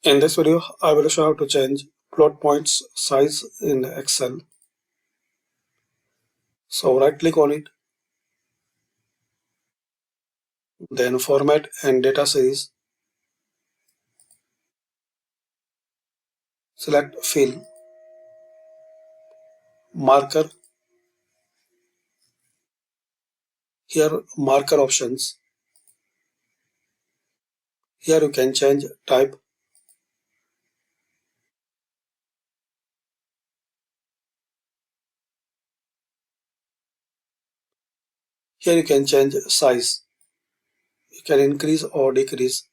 In this video, I will show how to change plot points size in Excel. So right click on it, then format and data series. Select fill, marker. Here marker options. Here you can change type. Here you can change size. You can increase or decrease.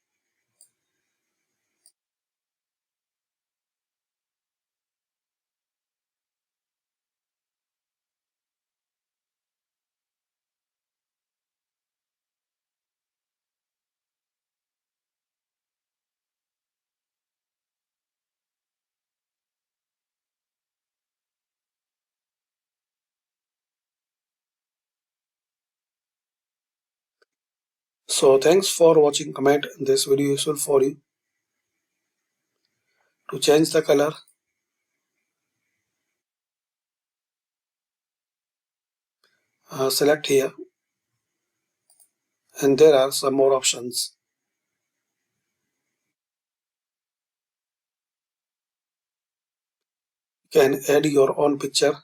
So thanks for watching. Comment this video useful for you. To change the color, select here, and there are some more options. You can add your own picture.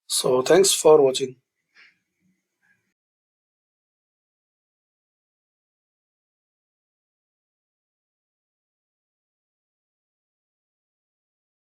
So thanks for watching.